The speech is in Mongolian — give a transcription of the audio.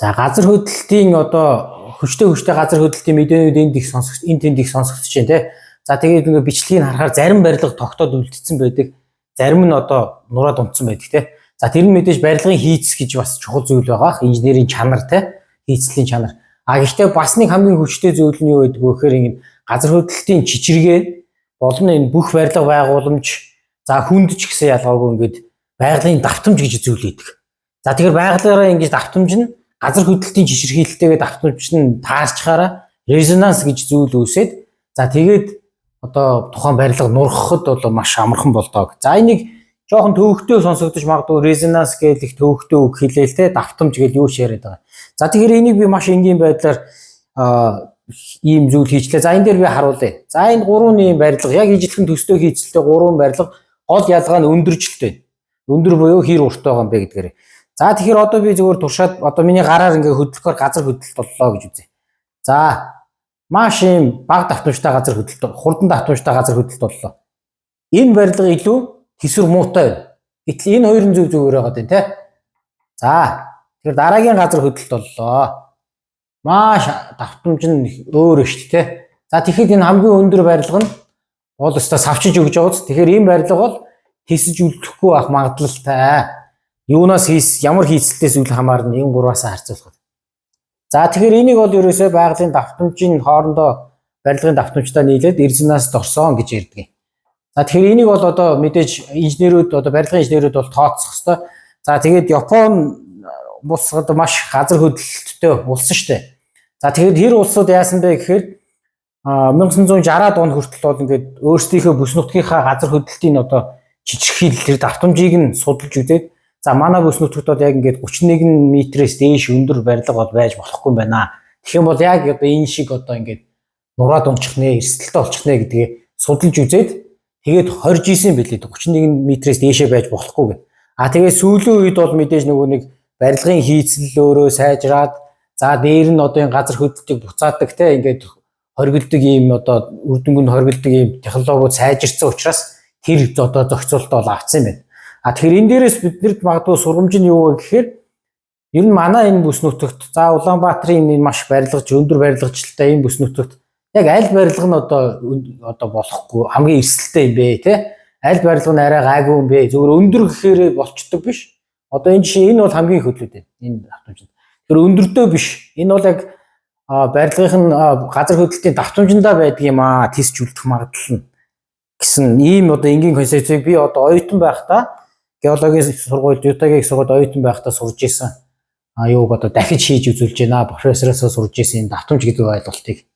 За газар хөдлөлтийн одоо хүчтэй газар хөдлөлтийн мэдээнүүд энд тэнд их сонсогдож байна те. За тэгээд ингээ бичлэгийг харахаар зарим барилга тогтоод үлдсэн байдаг. Зарим нь одоо нураад унтсан байдаг те. За тэр нь мэдээж барилгын хийц гэж бас чухал зүйл байгаа. Инженерийн чанар те. Хийцлийн чанар. Гэхдээ бас нэг хамгийн хүчтэй зүйл нь юу байдаг вэ гэхээр энэ газар хөдлөлтийн чичиргээ болон энэ бүх барилга байгууламж за хүнд ч гэсэн ялгаагүй ингээд байгалийн давтамж гэж зүйл байдаг. За тэгэхээр байгалаараа ингэж давтамж нь газар хөдлөлтийн жишрхийлэлтэйгээ давтамж нь таарчхаараа резонанс гэж зүйл үүсээд за тэгээд одоо тухайн барилга нурхахад бол маш амархан болдог. За энийг жоохон төвөгтэй сонсогдож магадгүй резонанс гэх их төвөгтэй үг хэлээл те давтамж гэж юу ч яриад байгаа. За тэгэхээр энийг би маш энгийн байдлаар ийм зүйл хийчлээ. За энэ дээр би харуулъя. За энэ гурван ийм барилга яг ижилхэн төстэй хийцэлтэй гурван барилга гол ялгаа нь өндөрчлөлтэй. Өндөр буюу хэр урт байгаа юм бэ гэдгээр. За тэгэхээр одоо би зөвхөн туршаад одоо миний гараар ингээ хөдлөхөөр газар хөдлөлт боллоо гэж үзье. За маш ийм бага давтамжтай газар хөдлөлт, хурдан давтамжтай газар хөдлөлт боллоо. Энэ барилга илүү тэсвэр муутай байна. Гэтэл энэ хоёрын зөв зүгээр байгаа дээ, тэ? За тэгэхээр дараагийн газар хөдлөлт боллоо. Маш давтамж нь өөр шүү дээ, тэ? За тэгэхэд энэ хамгийн өндөр барилга нь бол өстой савчиж өгж байгаа үст. Тэгэхээр энэ барилга бол тисэж үлдэхгүй байх магадлалтай. Юунаас ямар хийцэлтээс үл хамаарна энэ гураваас харьцуулахад. За тэгэхээр энийг бол ерөөсөө байгалийн давтамжийн хоорондоо барилгын давтамжтай нийлээд резонанс орсон гэж ярьдаг. За тэгэхээр энийг бол одоо мэдээж инженерүүд одоо барилгын инженерүүд бол тооцох ёстой. За тэгээд Япон улс одоо маш газар хөдлөлттэй улс шүү дээ. За тэгээд тэр улсууд яасан бэ гэхээр 1960-аад он хүртэл бол ингээд өөрсдийнхөө бүс нутгийнхаа газар хөдлөлтийн одоо жижигхийлэл тэр давтамжийг нь судалж үзээд за манай бүс нутагт бол яг ингээд 31 м-ээс дээш өндөр барилга бол байж болохгүй юм байна. Тэгэх юм бол яг одоо энэ шиг одоо ингээд нураад унчих нэ, эрсдэлтэй болчих нэ гэдгээ судалж үзээд тэгээд 29 билээ 31 м-ээс дээшээ байж болохгүй гэх. Тэгээд сүүлийн үед бол мэдээж нөгөө нэг барилгын хийцэл өөрөө сайжраад за дээр нь одоо энэ газар хөдлөлтийг буцаадаг те ингээд хоригддаг ийм одоо үр дүнгийн хоригддаг ийм технологиуд сайжирсан учраас тэр одоо зохицуулалт бол авцсан юм байна. Тэгэхээр энэ дээрээс биднэрт магадгүй сургамж нь юу вэ гэхээр ер нь манай энэ бүс нутагт за Улаанбаатарын энэ маш барилгаж өндөр барилгачлалтай энэ бүс нутагт яг аль барилга нь одоо болохгүй хамгийн эрсдэлтэй юм бэ те аль барилга нь арай гайгүй юм бэ зөвхөн өндөр гэхээр болчдөг биш. Одоо энэ жишээ энэ бол хамгийн хөдлөд байна. Энэ давтамж. Тэр өндөртөө биш. Энэ бол яг барилгын газар хөдлөлтийн давтамжиндаа байдаг юм аа тисч үлдэх магадлал нь гэсэн ийм одоо энгийн концепцийг би одоо оюутан байхдаа геологийн сургуульд Ютагийн сургуульд оюутан байхдаа сурж исэн. Юуг одоо дахиж хийж үзүүлж байна. Профессороосоо сурж исэн давтамж гэдэг ойлголтыг.